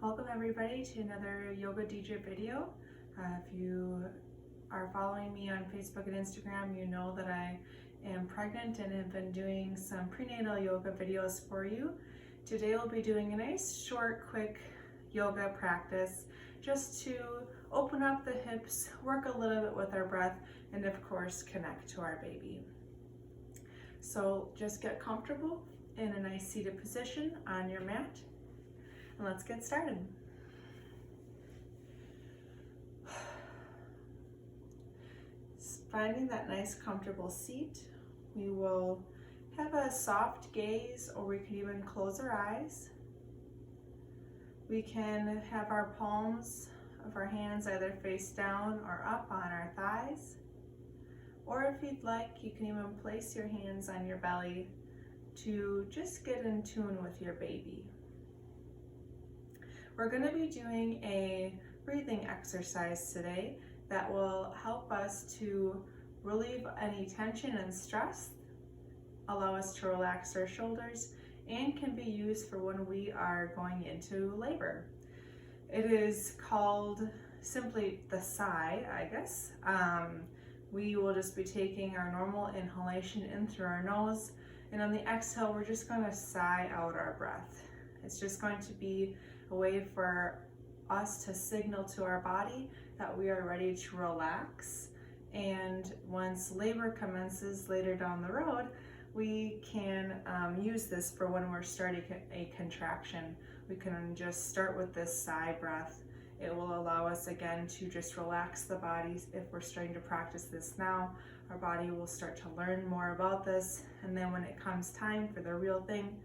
Welcome everybody to another Yoga Deidra video. If you are following me on Facebook and Instagram, you know that I am pregnant and have been doing some prenatal yoga videos for you. Today we'll be doing a nice, short, quick yoga practice just to open up the hips, work a little bit with our breath, and of course connect to our baby. So just get comfortable in a nice seated position on your mat. And let's get started. Finding that nice comfortable seat, we will have a soft gaze, or we can even close our eyes. We can have our palms of our hands either face down or up on our thighs. Or if you'd like, you can even place your hands on your belly to just get in tune with your baby. We're going to be doing a breathing exercise today that will help us to relieve any tension and stress, allow us to relax our shoulders, and can be used for when we are going into labor. It is called simply the sigh, I guess. We will just be taking our normal inhalation in through our nose, and on the exhale, we're just going to sigh out our breath. It's just going to be a way for us to signal to our body that we are ready to relax. And once labor commences later down the road, we can use this for when we're starting a contraction. We can just start with this sigh breath. It will allow us again to just relax the body. If we're starting to practice this now, our body will start to learn more about this. And then when it comes time for the real thing,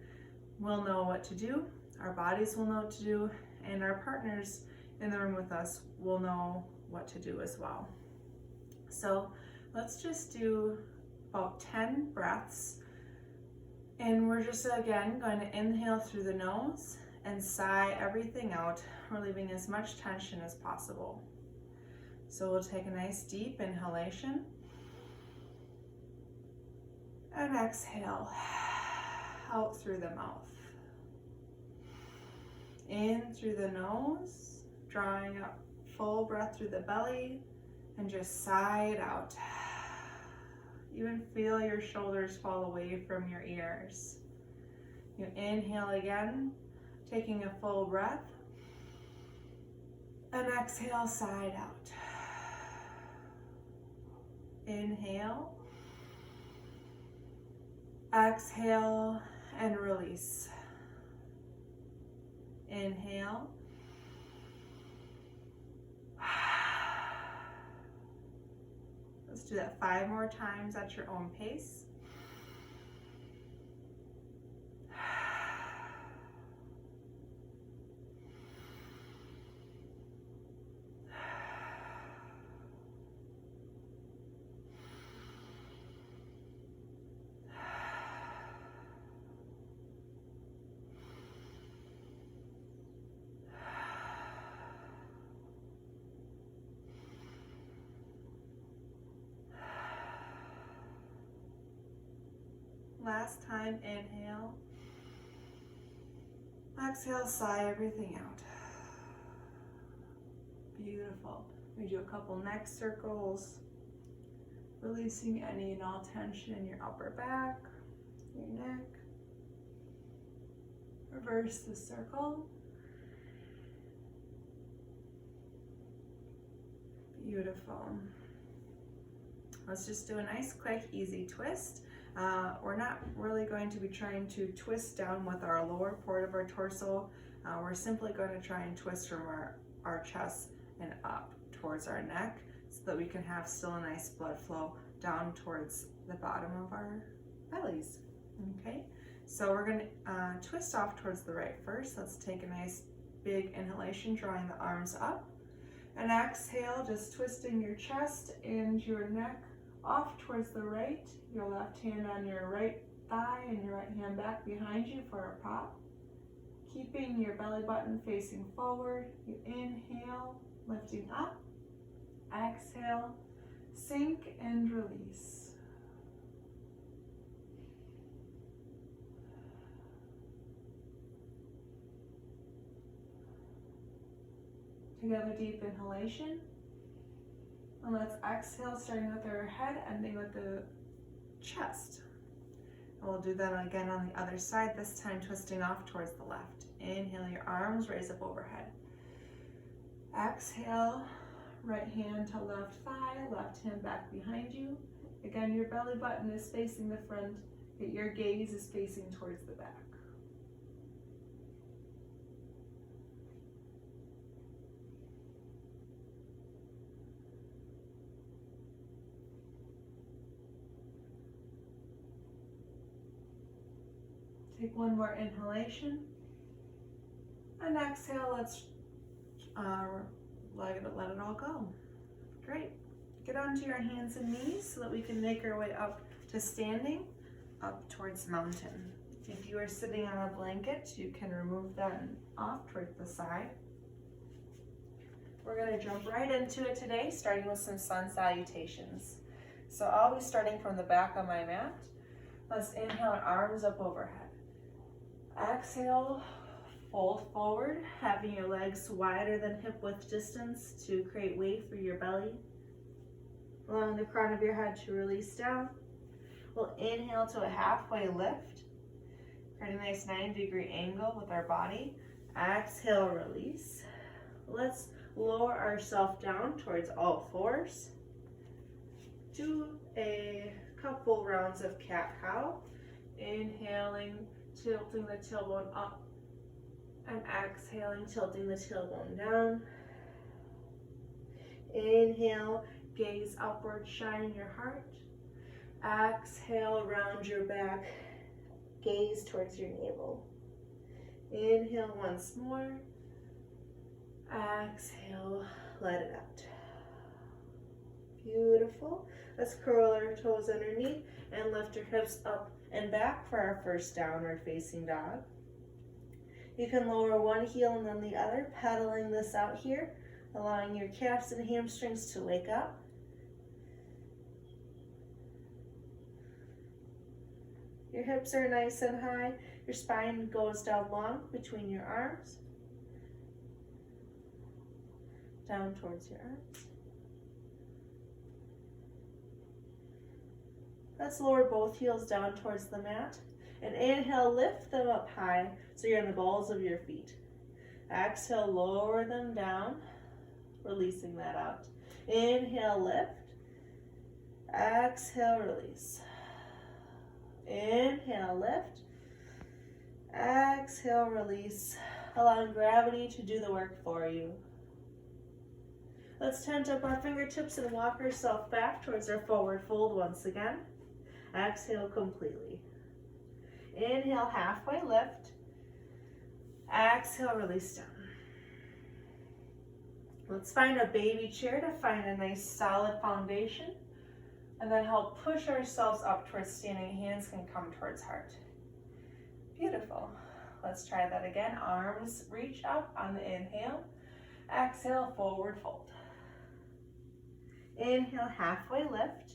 we'll know what to do. Our bodies will know what to do, and our partners in the room with us will know what to do as well. So let's just do about 10 breaths. And we're just again going to inhale through the nose and sigh everything out, relieving as much tension as possible. So we'll take a nice deep inhalation and exhale out through the mouth. In through the nose, drawing up full breath through the belly, and just sigh it out. Even feel your shoulders fall away from your ears. You inhale again, taking a full breath, and exhale, side out. Inhale, exhale, and release. Inhale. Let's do that 5 more times at your own pace. Last time, inhale. Exhale, sigh everything out. Beautiful. We do a couple neck circles, releasing any and all tension in your upper back, your neck. Reverse the circle. Beautiful. Let's just do a nice, quick, easy twist. We're not really going to be trying to twist down with our lower part of our torso. We're simply going to try and twist from our chest and up towards our neck so that we can have still a nice blood flow down towards the bottom of our bellies. Okay, so we're going to twist off towards the right first. Let's take a nice big inhalation, drawing the arms up. And exhale, just twisting your chest and your neck off towards the right, your left hand on your right thigh and your right hand back behind you for a prop. Keeping your belly button facing forward. You inhale, lifting up. Exhale, sink and release. Another deep inhalation. And let's exhale, starting with our head, ending with the chest. And we'll do that again on the other side, this time twisting off towards the left. Inhale, your arms raise up overhead. Exhale, right hand to left thigh, left hand back behind you. Again, your belly button is facing the front, but your gaze is facing towards the back. Take one more inhalation. And exhale, let's let it all go. Great. Get onto your hands and knees so that we can make our way up to standing, up towards mountain. If you are sitting on a blanket, you can remove that off towards the side. We're going to jump right into it today, starting with some sun salutations. So I'll be starting from the back of my mat. Let's inhale, arms up overhead. Exhale, fold forward, having your legs wider than hip width distance to create weight for your belly. Allowing the crown of your head to release down. We'll inhale to a halfway lift, create a nice 90-degree angle with our body. Exhale, release. Let's lower ourselves down towards all fours. Do a couple rounds of cat-cow. Inhaling, tilting the tailbone up, and exhaling, tilting the tailbone down. Inhale, gaze upward, shine your heart. Exhale, round your back, gaze towards your navel. Inhale once more. Exhale, let it out. Beautiful. Let's curl our toes underneath and lift our hips up and back for our first downward facing dog. You can lower one heel and then the other, pedaling this out here, allowing your calves and hamstrings to wake up. Your hips are nice and high. Your spine goes down long between your arms. Down towards your arms. Let's lower both heels down towards the mat. And inhale, lift them up high so you're on the balls of your feet. Exhale, lower them down, releasing that out. Inhale, lift. Exhale, release. Inhale, lift. Exhale, release. Allowing gravity to do the work for you. Let's tent up our fingertips and walk ourselves back towards our forward fold once again. Exhale completely. Inhale, halfway lift. Exhale, release down. Let's find a baby chair to find a nice solid foundation, and then help push ourselves up towards standing. Hands can come towards heart. Beautiful. Let's try that again. Arms reach up on the inhale. Exhale, forward fold. Inhale, halfway lift.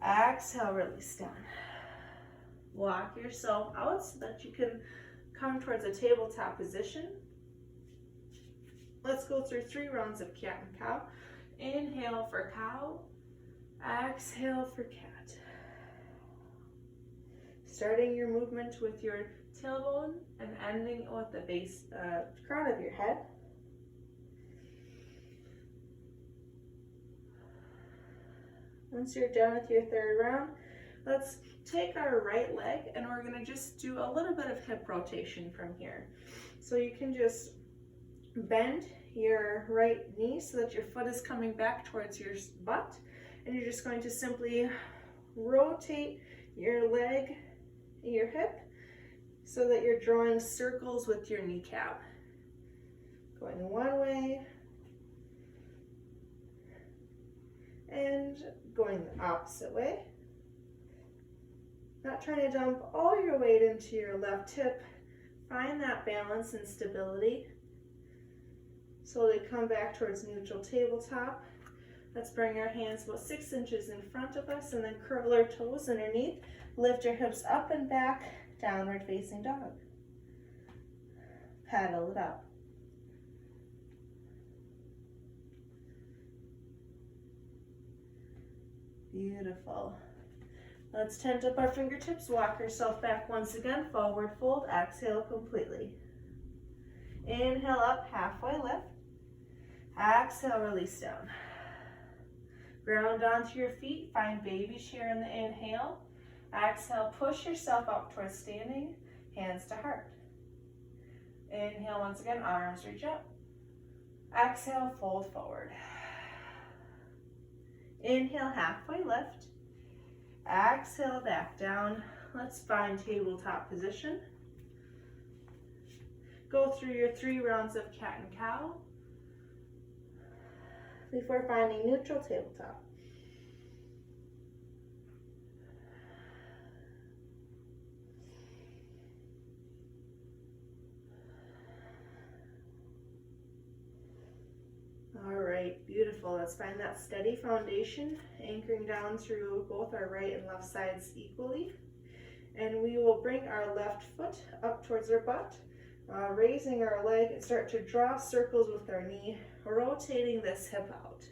Exhale, release down. Walk yourself out so that you can come towards a tabletop position. Let's go through 3 rounds of cat and cow. Inhale for cow. Exhale for cat. Starting your movement with your tailbone and ending with the base, crown of your head. Once you're done with your 3rd round, let's take our right leg and we're going to just do a little bit of hip rotation from here. So you can just bend your right knee so that your foot is coming back towards your butt, and you're just going to simply rotate your leg and your hip so that you're drawing circles with your kneecap. Going one way and going the opposite way. Not trying to dump all your weight into your left hip. Find that balance and stability. Slowly come back towards neutral tabletop. Let's bring our hands about 6 inches in front of us and then curl our toes underneath. Lift your hips up and back, downward facing dog. Paddle it up. Beautiful. Let's tent up our fingertips. Walk yourself back once again. Forward fold. Exhale completely. Inhale up, halfway lift. Exhale, release down. Ground onto your feet. Find baby chair in the inhale. Exhale, push yourself up towards standing. Hands to heart. Inhale once again, arms reach up. Exhale, fold forward. Inhale, halfway lift. Exhale, back down. Let's find tabletop position. Go through your 3 rounds of cat and cow before finding neutral tabletop. All right, beautiful. Let's find that steady foundation, anchoring down through both our right and left sides equally. And we will bring our left foot up towards our butt, raising our leg and start to draw circles with our knee, rotating this hip out.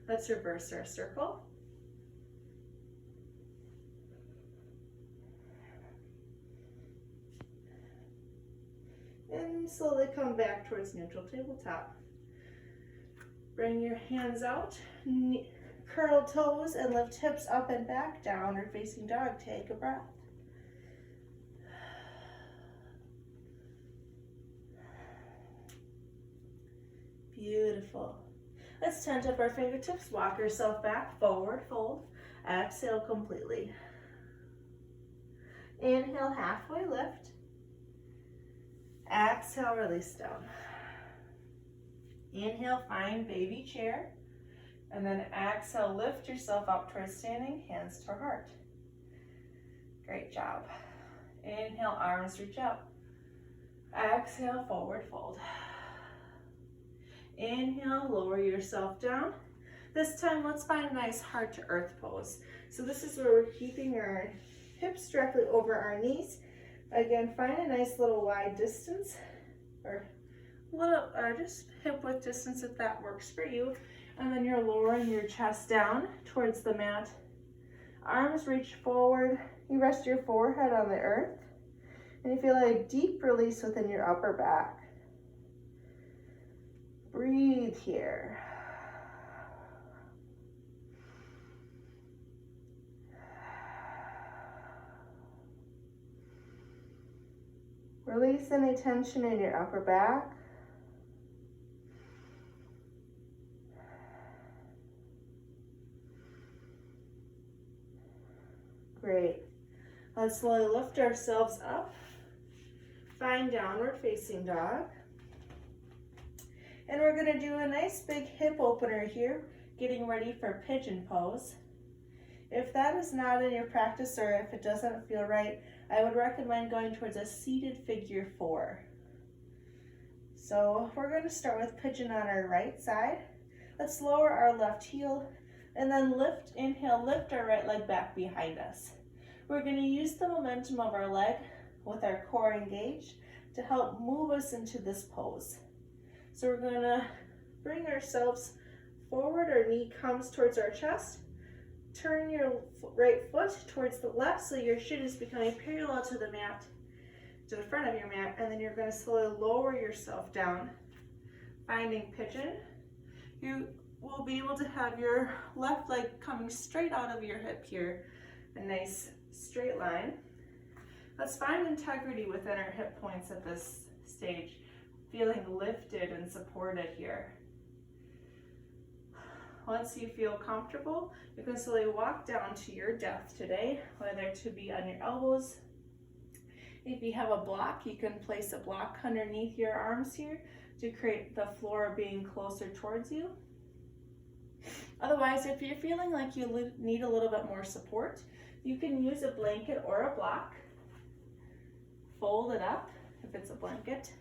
Let's reverse our circle. And slowly come back towards neutral tabletop. Bring your hands out, curl toes, and lift hips up and back, downward facing dog. Take a breath. Beautiful. Let's tent up our fingertips, walk yourself back, forward fold, exhale completely. Inhale, halfway lift. Exhale, release down. Inhale, find baby chair. And then exhale, lift yourself up towards standing, hands to heart. Great job. Inhale, arms reach up. Exhale, forward fold. Inhale, lower yourself down. This time, let's find a nice heart to earth pose. So this is where we're keeping our hips directly over our knees. Again, find a nice little wide distance, or just hip width distance if that works for you. And then you're lowering your chest down towards the mat. Arms reach forward. You rest your forehead on the earth. And you feel a deep release within your upper back. Breathe here. Release any tension in your upper back. Great. Let's slowly lift ourselves up. Find downward facing dog. And we're going to do a nice big hip opener here, getting ready for pigeon pose. If that is not in your practice, or if it doesn't feel right, I would recommend going towards a seated figure 4. So we're going to start with pigeon on our right side. Let's lower our left heel and then lift, inhale, lift our right leg back behind us. We're going to use the momentum of our leg with our core engaged to help move us into this pose. So we're going to bring ourselves forward, our knee comes towards our chest. Turn your right foot towards the left so your shin is becoming parallel to the mat, to the front of your mat, and then you're going to slowly lower yourself down, finding pigeon. You will be able to have your left leg coming straight out of your hip here, a nice straight line. Let's find integrity within our hip points at this stage, feeling lifted and supported here. Once you feel comfortable, you can slowly walk down to your depth today, whether to be on your elbows. If you have a block, you can place a block underneath your arms here to create the floor being closer towards you. Otherwise, if you're feeling like you need a little bit more support, you can use a blanket or a block. Fold it up if it's a blanket,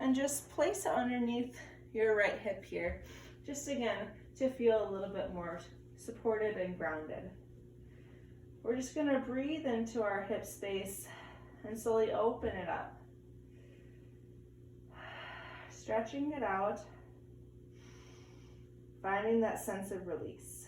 and just place it underneath your right hip here. Just again, to feel a little bit more supported and grounded. We're just going to breathe into our hip space and slowly open it up. stretching it out, finding that sense of release.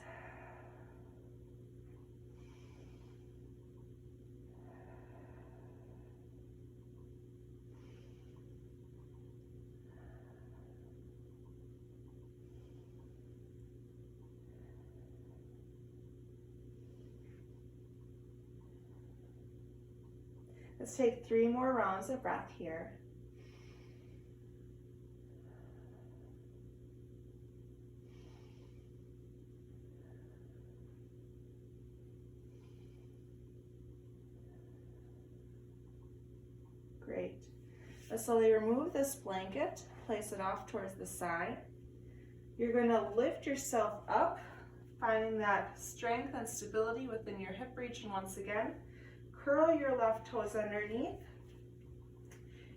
Let's take 3 more rounds of breath here. Great. Let's slowly remove this blanket, place it off towards the side. You're going to lift yourself up, finding that strength and stability within your hip region once again. Curl your left toes underneath,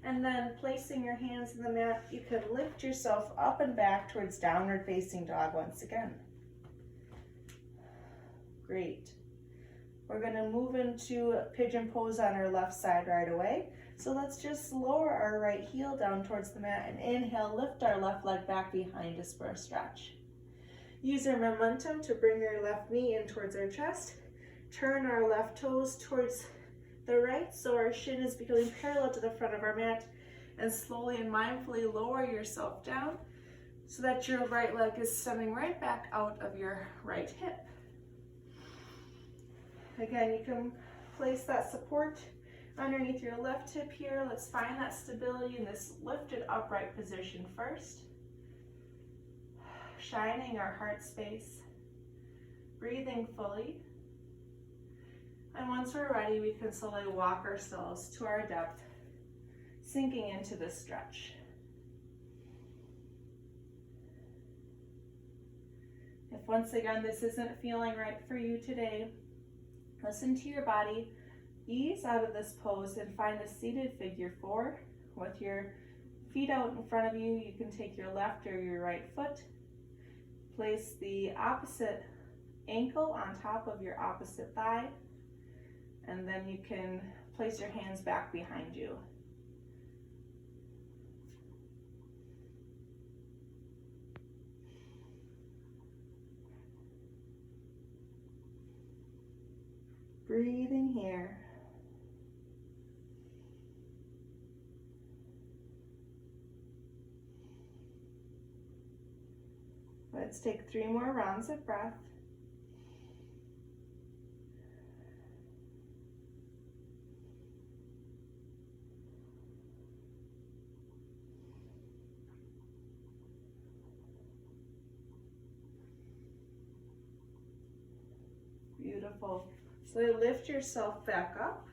and then placing your hands in the mat, you can lift yourself up and back towards downward facing dog once again. Great. We're going to move into Pigeon Pose on our left side right away. So let's just lower our right heel down towards the mat and inhale, lift our left leg back behind us for a stretch. Use our momentum to bring our left knee in towards our chest. Turn our left toes towards the right so our shin is becoming parallel to the front of our mat, and slowly and mindfully lower yourself down so that your right leg is stemming right back out of your right hip. Again, you can place that support underneath your left hip here. Let's find that stability in this lifted upright position first. Shining our heart space, breathing fully. And once we're ready, we can slowly walk ourselves to our depth, sinking into this stretch. If once again this isn't feeling right for you today, listen to your body, ease out of this pose and find a seated figure 4 with your feet out in front of you. You can take your left or your right foot, place the opposite ankle on top of your opposite thigh, and then you can place your hands back behind you. Breathing here. Let's take 3 more rounds of breath. Beautiful. So lift yourself back up.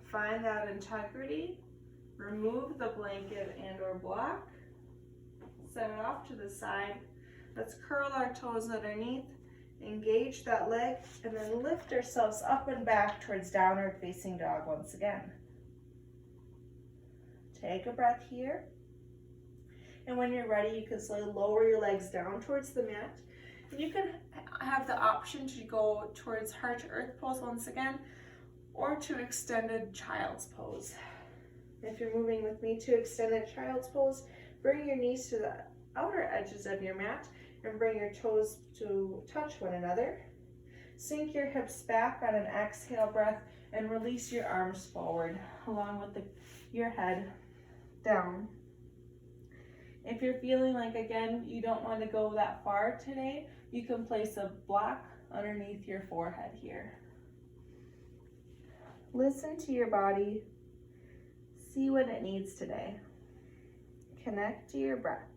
Find that integrity. Remove the blanket and or block. Set it off to the side. Let's curl our toes underneath. Engage that leg and then lift ourselves up and back towards downward facing dog once again. Take a breath here. And when you're ready, you can slowly lower your legs down towards the mat. You can have the option to go towards heart to earth pose once again, or to extended child's pose. If you're moving with me to extended child's pose, bring your knees to the outer edges of your mat and bring your toes to touch one another. Sink your hips back on an exhale breath and release your arms forward along with your head down. If you're feeling like, again, you don't want to go that far today, you can place a block underneath your forehead here. Listen to your body. See what it needs today. Connect to your breath.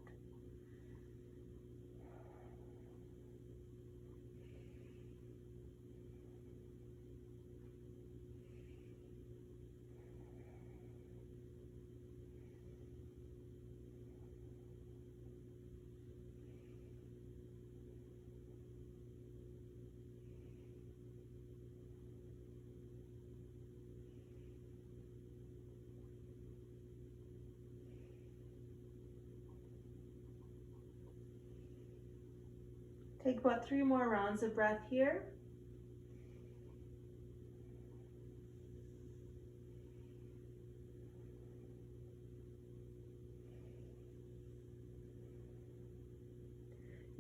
Take about 3 more rounds of breath here.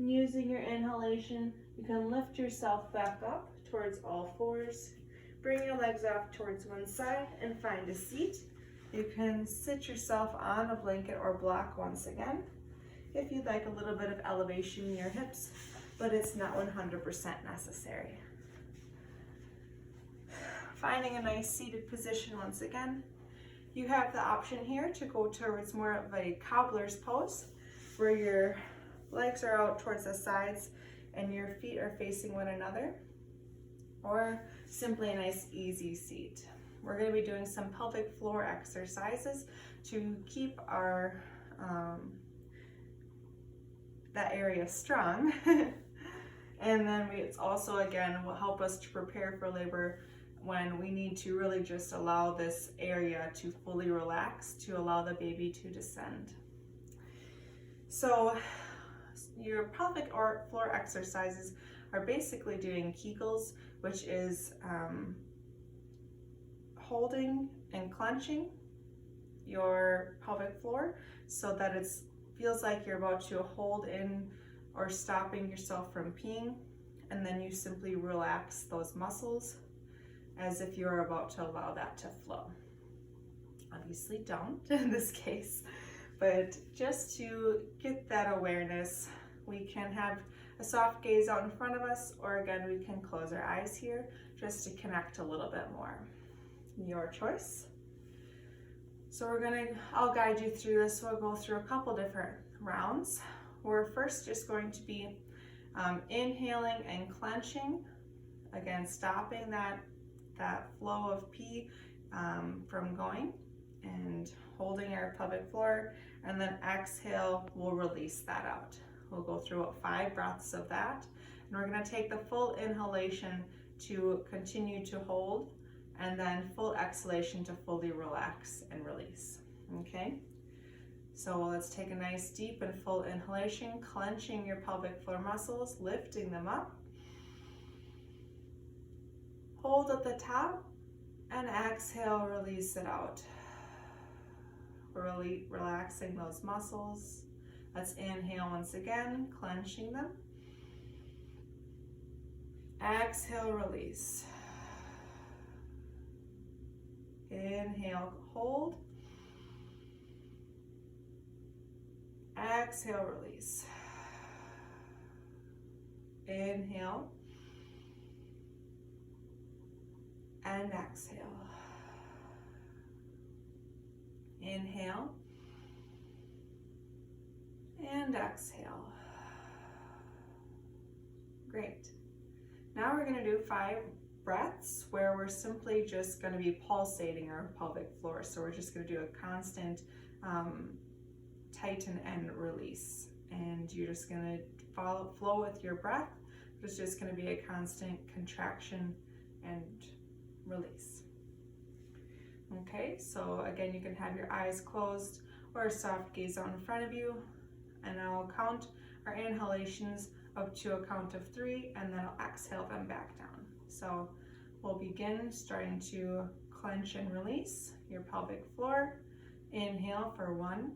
And using your inhalation, you can lift yourself back up towards all fours. Bring your legs off towards one side and find a seat. You can sit yourself on a blanket or block once again. If you'd like a little bit of elevation in your hips, but it's not 100% necessary. Finding a nice seated position once again. You have the option here to go towards more of a Cobblers Pose, where your legs are out towards the sides and your feet are facing one another, or simply a nice easy seat. We're going to be doing some pelvic floor exercises to keep our that area strong. And then it's also, again, will help us to prepare for labor when we need to really just allow this area to fully relax, to allow the baby to descend. So your pelvic floor exercises are basically doing Kegels, which is holding and clenching your pelvic floor so that it feels like you're about to hold in or stopping yourself from peeing, and then you simply relax those muscles as if you're about to allow that to flow. Obviously don't in this case, but just to get that awareness, we can have a soft gaze out in front of us, or again, we can close our eyes here just to connect a little bit more. Your choice. So I'll guide you through this. We'll go through a couple different rounds. We're first just going to be inhaling and clenching, again, stopping that flow of pee from going, and holding our pelvic floor, and then exhale, we'll release that out. We'll go through 5 breaths of that, and we're going to take the full inhalation to continue to hold, and then full exhalation to fully relax and release. Okay, so let's take a nice deep and full inhalation, clenching your pelvic floor muscles, lifting them up. Hold at the top, and exhale, release it out. Really relaxing those muscles. Let's inhale once again, clenching them. Exhale, release. Inhale, hold. Exhale, release. Inhale. And exhale. Inhale. And exhale. Great. Now we're going to do 5 breaths where we're simply just going to be pulsating our pelvic floor. So we're just going to do a constant tighten and release. And you're just going to flow with your breath. It's just going to be a constant contraction and release. Okay, so again, you can have your eyes closed or a soft gaze out in front of you, and I'll count our inhalations up to a count of 3, and then I'll exhale them back down. So we'll begin starting to clench and release your pelvic floor. Inhale for 1,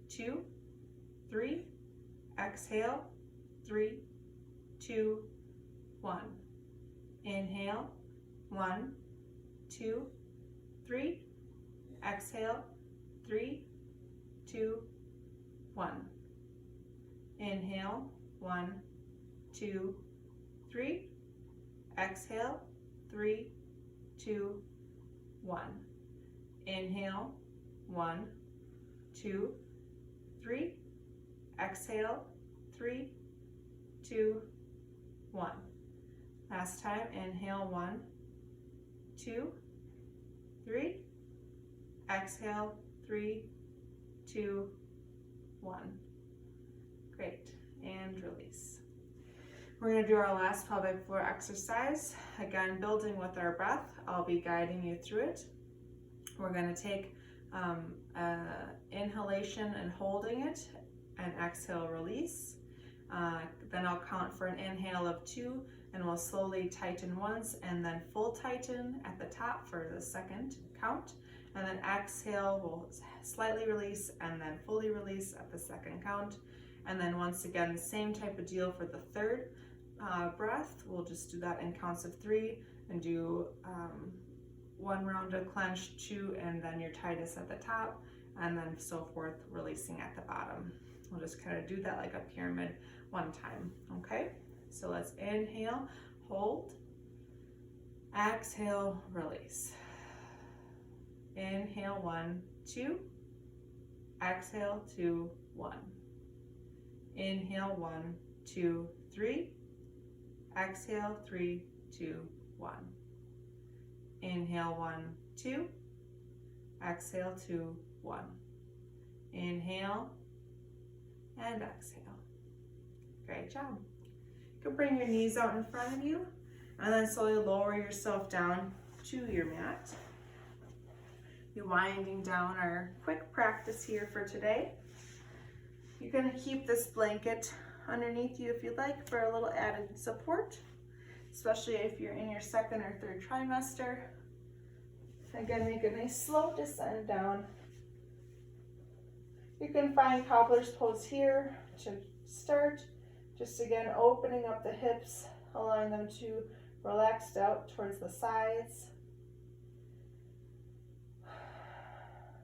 2, 3. Exhale, 3, 2, 1. Inhale, 1, 2, 3. Exhale, 3, 2, 1. Inhale, 1, 2, 3. Exhale, 3, 2, 1. Inhale, 1, 2, 3. Exhale, 3, 2, 1. Last time, inhale, 1, 2, 3. Exhale, 3, 2, 1. Great, and release. We're going to do our last pelvic floor exercise. Again, building with our breath. I'll be guiding you through it. We're going to take inhalation and holding it, and exhale, release. Then I'll count for an inhale of 2, and we'll slowly tighten once, and then full tighten at the top for the second count. And then exhale, we'll slightly release, and then fully release at the second count. And then once again, the same type of deal for the third breath. We'll just do that in counts of 3 and do 1 round of clench, 2, and then your tightest at the top, and then so forth, releasing at the bottom. We'll just kind of do that like a pyramid 1 time, okay? So let's inhale, hold, exhale, release. Inhale, 1, 2, exhale, 2, 1. Inhale, 1, 2, 3, exhale, 3, 2, 1. Inhale, 1, 2, exhale, 2, 1. Inhale and exhale. Great job. You can bring your knees out in front of you and then slowly lower yourself down to your mat. You're winding down our quick practice here for today. You're going to keep this blanket underneath you if you'd like for a little added support, especially if you're in your 2nd or 3rd trimester. Again, make a nice slow descent down. You can find Cobblers Pose here to start. Just again, opening up the hips, allowing them to relax out towards the sides.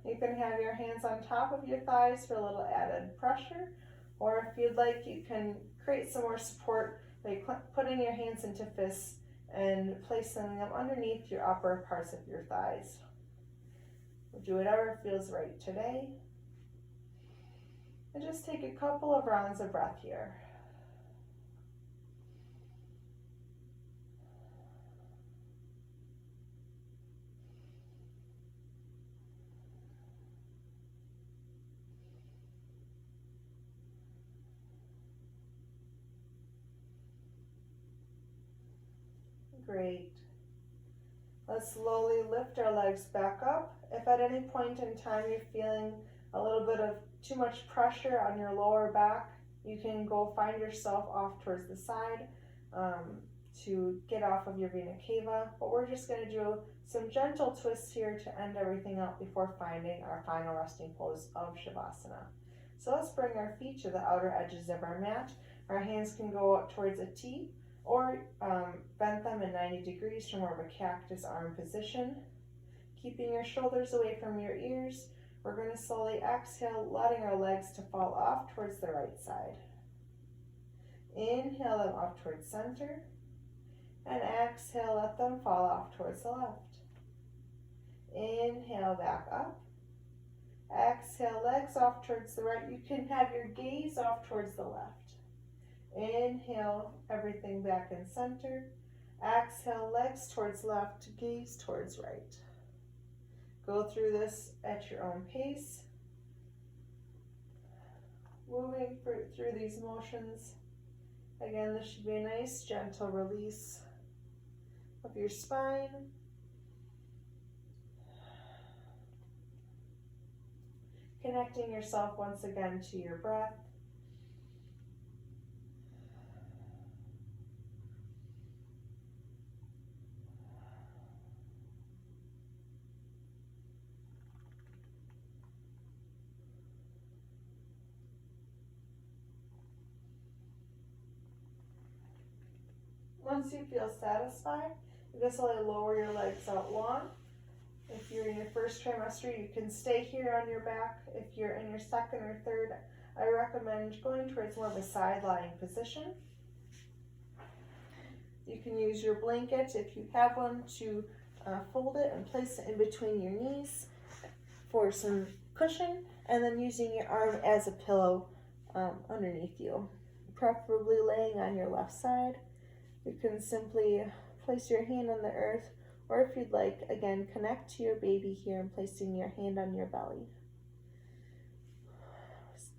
You can have your hands on top of your thighs for a little added pressure, or if you'd like, you can create some more support by putting your hands into fists and placing them underneath your upper parts of your thighs. We'll do whatever feels right today. And just take a couple of rounds of breath here. Great. Let's slowly lift our legs back up. If at any point in time you're feeling a little bit of too much pressure on your lower back, you can go find yourself off towards the side to get off of your vena cava. But we're just going to do some gentle twists here to end everything out before finding our final resting pose of Shavasana. So let's bring our feet to the outer edges of our mat. Our hands can go up towards a T, or bend them in 90 degrees for more of a cactus arm position. Keeping your shoulders away from your ears, we're going to slowly exhale, letting our legs to fall off towards the right side. Inhale them up towards center, and exhale, let them fall off towards the left. Inhale, back up. Exhale, legs off towards the right. You can have your gaze off towards the left. Inhale, everything back in center. Exhale, legs towards left, gaze towards right. Go through this at your own pace. Moving through these motions. Again, this should be a nice, gentle release of your spine. Connecting yourself once again to your breath. Once you feel satisfied, you can slowly lower your legs out long. If you're in your 1st trimester, you can stay here on your back. If you're in your 2nd or 3rd, I recommend going towards more of a side lying position. You can use your blanket, if you have one, to fold it and place it in between your knees for some cushion, and then using your arm as a pillow underneath you, preferably laying on your left side. You can simply place your hand on the earth, or if you'd like, again, connect to your baby here and placing your hand on your belly.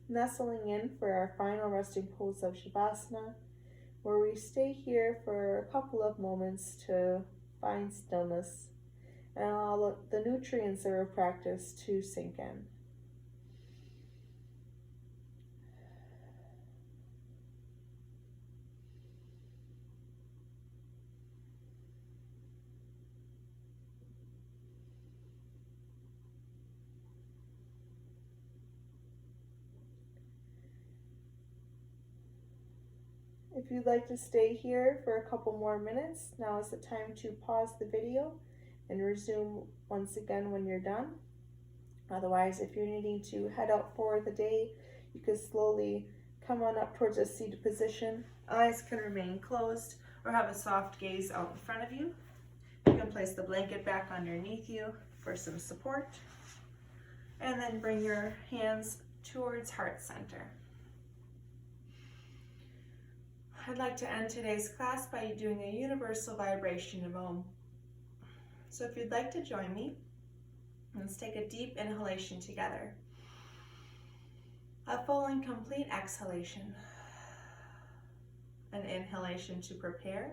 Nestling in for our final resting pose of Shavasana, where we stay here for a couple of moments to find stillness and allow the nutrients of our practice to sink in. If you'd like to stay here for a couple more minutes, now is the time to pause the video and resume once again when you're done. Otherwise, if you're needing to head out for the day, you can slowly come on up towards a seated position. Eyes can remain closed or have a soft gaze out in front of you. You can place the blanket back underneath you for some support. And then bring your hands towards heart center. I'd like to end today's class by doing a universal vibration of Ohm. So if you'd like to join me, let's take a deep inhalation together. A full and complete exhalation. An inhalation to prepare.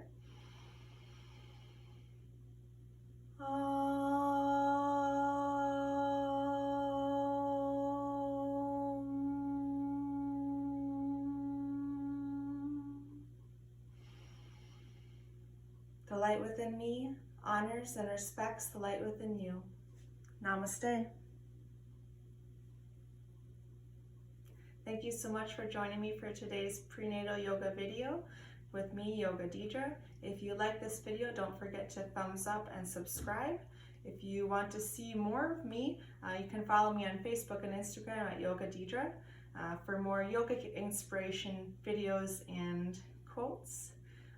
The light within me honors and respects the light within you. Namaste. Thank you so much for joining me for today's prenatal yoga video with me, Yoga Deidra. If you like this video, don't forget to thumbs up and subscribe. If you want to see more of me, you can follow me on Facebook and Instagram at Yoga Deidra for more yoga inspiration videos and quotes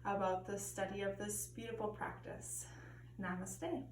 about the study of this beautiful practice. Namaste.